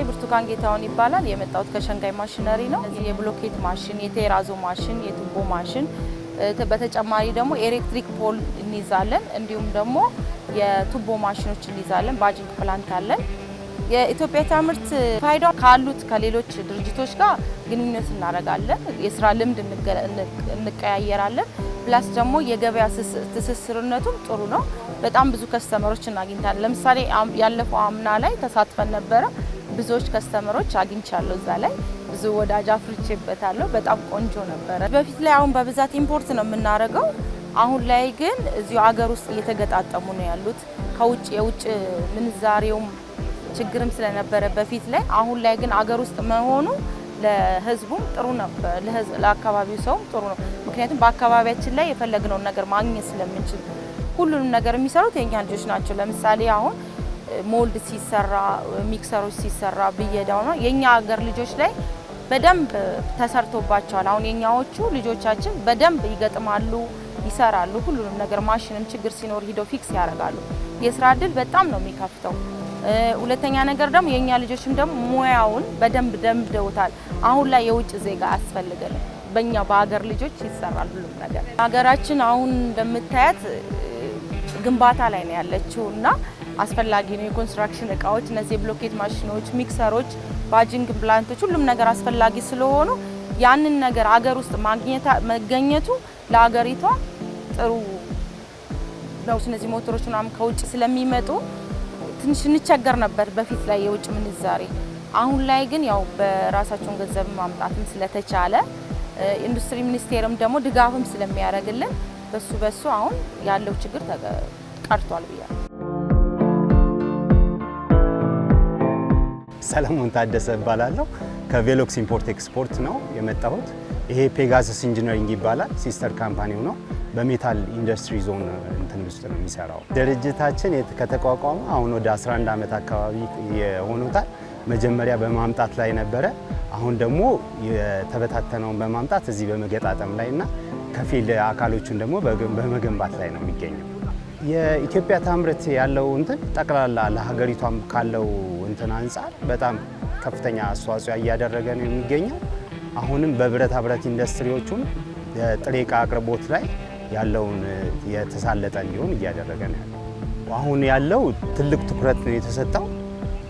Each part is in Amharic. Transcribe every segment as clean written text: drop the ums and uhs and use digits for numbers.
ብርቱካን ጌታውን ይባላል። የመጣሁት ከሸንጋይ ማሽነሪ ነው። እዚህ የብሎኬት ማሽን፣ የቴራዞ ማሽን፣ የቱቦ ማሽን በተጨማሪ ደግሞ ኤሌክትሪክ ፖል እንይዛለን። እንዲሁም ደግሞ የቱቦ ማሽኖች እንይዛለን። ባጂንግ ፕላንት አለን። የኢትዮጵያ ታምርት ፋይዳ ካሉት ከሌሎች ድርጅቶች ጋር ግንኙነት እናደርጋለን። የስራ ልምድ እንቀያየራለን። ፕላስ ደግሞ የገበያ ትስስርነቱም ጥሩ ነው። በጣም ብዙ ከስተመሮች እናገኛለን። ለምሳሌ ያለፈው አምና ላይ ተሳትፈን ነበረ። ብዙዎች ከስተመሮች አግኝቻለሁ። እዛ ላይ ብዙ ወዳጅ አፍርቼበታለሁ። በጣም ቆንጆ ነበረ። በፊት ላይ አሁን በብዛት ኢምፖርት ነው የምናደርገው። አሁን ላይ ግን እዚሁ አገር ውስጥ እየተገጣጠሙ ነው ያሉት። ከውጭ የውጭ ምንዛሬውም ችግርም ስለነበረ በፊት ላይ፣ አሁን ላይ ግን አገር ውስጥ መሆኑ ለህዝቡም ጥሩ ነበር፣ ለአካባቢው ሰውም ጥሩ ነው። ምክንያቱም በአካባቢያችን ላይ የፈለግነውን ነገር ማግኘት ስለምንችል ሁሉንም ነገር የሚሰሩት የኛ ልጆች ናቸው። ለምሳሌ አሁን ሞልድ ሲሰራ፣ ሚክሰሮች ሲሰራ ብየዳው ነው የኛ ሀገር ልጆች ላይ በደንብ ተሰርቶባቸዋል። አሁን የኛዎቹ ልጆቻችን በደንብ ይገጥማሉ፣ ይሰራሉ። ሁሉንም ነገር ማሽንም ችግር ሲኖር ሂደው ፊክስ ያደርጋሉ። የስራ እድል በጣም ነው የሚከፍተው። ሁለተኛ ነገር ደግሞ የኛ ልጆችም ደግሞ ሙያውን በደንብ ደምደውታል። አሁን ላይ የውጭ ዜጋ አያስፈልገንም። በእኛ በሀገር ልጆች ይሰራል ሁሉም ነገር። ሀገራችን አሁን እንደምታያት ግንባታ ላይ ነው ያለችው እና አስፈላጊ ነው የኮንስትራክሽን እቃዎች፣ እነዚህ የብሎኬት ማሽኖች፣ ሚክሰሮች፣ ባጂንግ ፕላንቶች ሁሉም ነገር አስፈላጊ ስለሆኑ ያንን ነገር ሀገር ውስጥ መገኘቱ ለሀገሪቷ ጥሩ ነው። እነዚህ ሞተሮች ምናምን ከውጭ ስለሚመጡ ትንሽ እንቸገር ነበር በፊት ላይ የውጭ ምንዛሬ። አሁን ላይ ግን ያው በራሳቸውን ገንዘብ ማምጣትም ስለተቻለ ኢንዱስትሪ ሚኒስቴርም ደግሞ ድጋፍም ስለሚያደርግልን በሱ አሁን ያለው ችግር ቀርቷል ብያለሁ። ሰለሞን ታደሰ እባላለሁ። ከቬሎክስ ኢምፖርት ኤክስፖርት ነው የመጣሁት። ይሄ ፔጋሰስ ኢንጂነሪንግ ይባላል። ሲስተር ካምፓኒው ነው። በሜታል ኢንዱስትሪ ዞን እንትን ውስጥ ነው የሚሰራው። ድርጅታችን ከተቋቋመ አሁን ወደ 11 ዓመት አካባቢ ሆኖታል። መጀመሪያ በማምጣት ላይ ነበረ። አሁን ደግሞ የተበታተነውን በማምጣት እዚህ በመገጣጠም ላይ እና ከፊል አካሎቹን ደግሞ በመገንባት ላይ ነው የሚገኘው። የኢትዮጵያ ታምርት ያለው እንትን ጠቅላላ ለሀገሪቷም ካለው እንትን አንጻር በጣም ከፍተኛ አስተዋጽኦ እያደረገ ነው የሚገኘው። አሁንም በብረታ ብረት ኢንዱስትሪዎቹን ጥሬ ዕቃ አቅርቦት ላይ ያለውን የተሳለጠ እንዲሆን እያደረገ ነው ያለው። አሁን ያለው ትልቅ ትኩረት ነው የተሰጠው።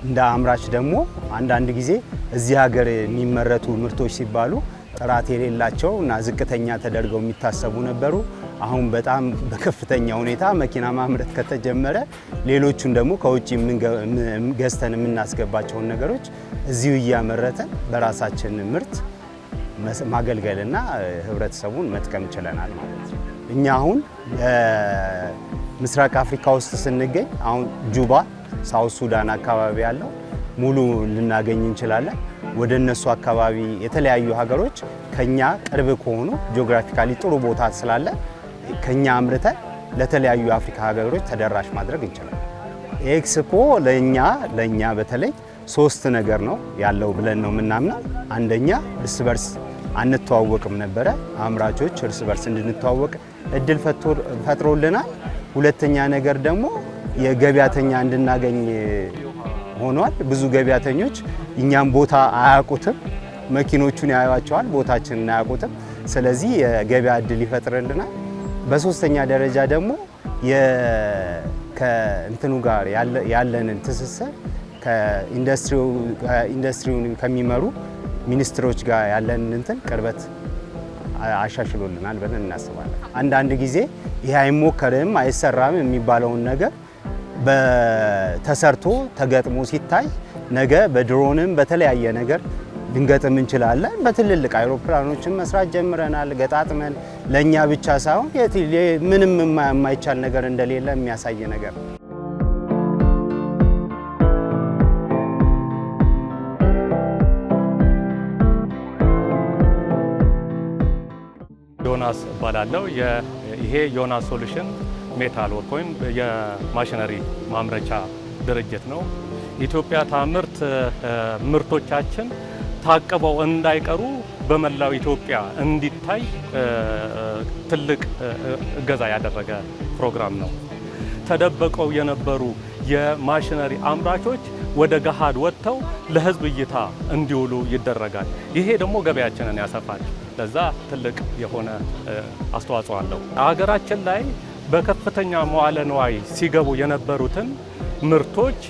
እንደ አምራች ደግሞ አንዳንድ ጊዜ እዚህ ሀገር የሚመረቱ ምርቶች ሲባሉ ጥራት የሌላቸው እና ዝቅተኛ ተደርገው የሚታሰቡ ነበሩ። አሁን በጣም በከፍተኛ ሁኔታ መኪና ማምረት ከተጀመረ ሌሎቹን ደግሞ ከውጭ ገዝተን የምናስገባቸውን ነገሮች እዚሁ እያመረተን በራሳችን ምርት ማገልገልና ህብረተሰቡን መጥቀም ችለናል ማለት ነው። እኛ አሁን ምስራቅ አፍሪካ ውስጥ ስንገኝ አሁን ጁባ ሳውት ሱዳን አካባቢ ያለው ሙሉ ልናገኝ እንችላለን። ወደ እነሱ አካባቢ የተለያዩ ሀገሮች ከኛ ቅርብ ከሆኑ ጂኦግራፊካሊ ጥሩ ቦታ ስላለ ከኛ አምርተን ለተለያዩ የአፍሪካ ሀገሮች ተደራሽ ማድረግ እንችላለን። ኤክስፖ ለኛ በተለይ 3 ነገር ነው ያለው ብለን ነው የምናምነው። አንደኛ እርስ በርስ አንተዋወቅም ነበረ። አምራቾች እርስ በርስ እንድንተዋወቅ እድል ፈጥሮልናል። ሁለተኛ ነገር ደግሞ የገበያተኛ እንድናገኝ ሆኗል። ብዙ ገበያተኞች እኛም ቦታ አያውቁትም፣ መኪኖቹን ያዩዋቸዋል፣ ቦታችንን አያውቁትም። ስለዚህ የገበያ እድል ይፈጥርልናል። በሶስተኛ ደረጃ ደግሞ ከእንትኑ ጋር ያለንን ትስስር ከኢንዱስትሪውን ከሚመሩ ሚኒስትሮች ጋር ያለንን እንትን ቅርበት አሻሽሎልናል ብለን እናስባለን። አንዳንድ ጊዜ ይሄ አይሞከርም አይሰራም የሚባለውን ነገር በተሰርቶ ተገጥሞ ሲታይ ነገ በድሮንም በተለያየ ነገር ልንገጥም እንችላለን። በትልልቅ አይሮፕላኖችን መስራት ጀምረናል ገጣጥመን። ለእኛ ብቻ ሳይሆን ምንም የማይቻል ነገር እንደሌለ የሚያሳይ ነገር ነው። ዮናስ እባላለሁ። ይሄ ዮናስ ሶሉሽን ሜታል ወርክ ወይም የማሽነሪ ማምረቻ ድርጅት ነው። ኢትዮጵያ ታምርት ምርቶቻችን ታቅበው እንዳይቀሩ በመላው ኢትዮጵያ እንዲታይ ትልቅ እገዛ ያደረገ ፕሮግራም ነው። ተደብቀው የነበሩ የማሽነሪ አምራቾች ወደ ገሃድ ወጥተው ለህዝብ እይታ እንዲውሉ ይደረጋል። ይሄ ደግሞ ገበያችንን ያሰፋል። ለዛ ትልቅ የሆነ አስተዋጽኦ አለው። ሀገራችን ላይ በከፍተኛ መዋለ ንዋይ ሲገቡ የነበሩትን ምርቶች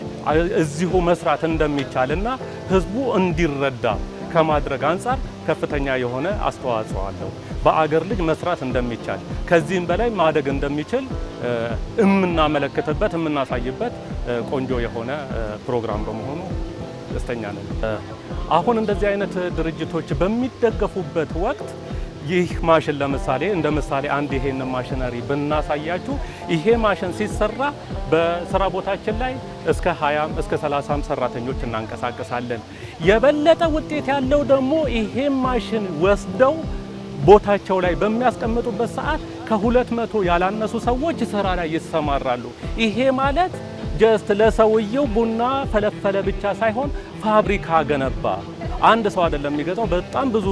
እዚሁ መስራት እንደሚቻልና ህዝቡ እንዲረዳ ከማድረግ አንጻር ከፍተኛ የሆነ አስተዋጽኦ አለው። በአገር ልጅ መስራት እንደሚቻል ከዚህም በላይ ማደግ እንደሚችል የምናመለክትበት የምናሳይበት ቆንጆ የሆነ ፕሮግራም በመሆኑ ደስተኛ ነን። አሁን እንደዚህ አይነት ድርጅቶች በሚደገፉበት ወቅት ይህ ማሽን ለምሳሌ እንደ ምሳሌ አንድ ይሄን ማሽነሪ ብናሳያችሁ ይሄ ማሽን ሲሰራ በስራ ቦታችን ላይ እስከ 20 እስከ 30 ሰራተኞች እናንቀሳቀሳለን። የበለጠ ውጤት ያለው ደግሞ ይሄ ማሽን ወስደው ቦታቸው ላይ በሚያስቀምጡበት ሰዓት ከ200 ያላነሱ ሰዎች ስራ ላይ ይሰማራሉ። ይሄ ማለት ጀስት ለሰውየው ቡና ፈለፈለ ብቻ ሳይሆን ፋብሪካ ገነባ። አንድ ሰው አይደለም የሚገዛው፣ በጣም ብዙ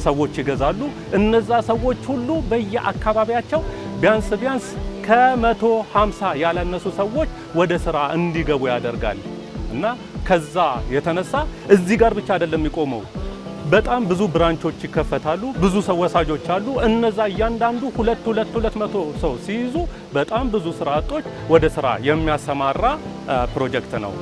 ሰዎች ይገዛሉ። እነዛ ሰዎች ሁሉ በየአካባቢያቸው ቢያንስ ከ150 ያላነሱ ሰዎች ወደ ስራ እንዲገቡ ያደርጋል እና ከዛ የተነሳ እዚህ ጋር ብቻ አይደለም የሚቆመው። በጣም ብዙ ብራንቾች ይከፈታሉ። ብዙ ሰው ወሳጆች አሉ። እነዛ እያንዳንዱ 200 ሰው ሲይዙ በጣም ብዙ ስራ አጦች ወደ ስራ የሚያሰማራ ፕሮጀክት ነው።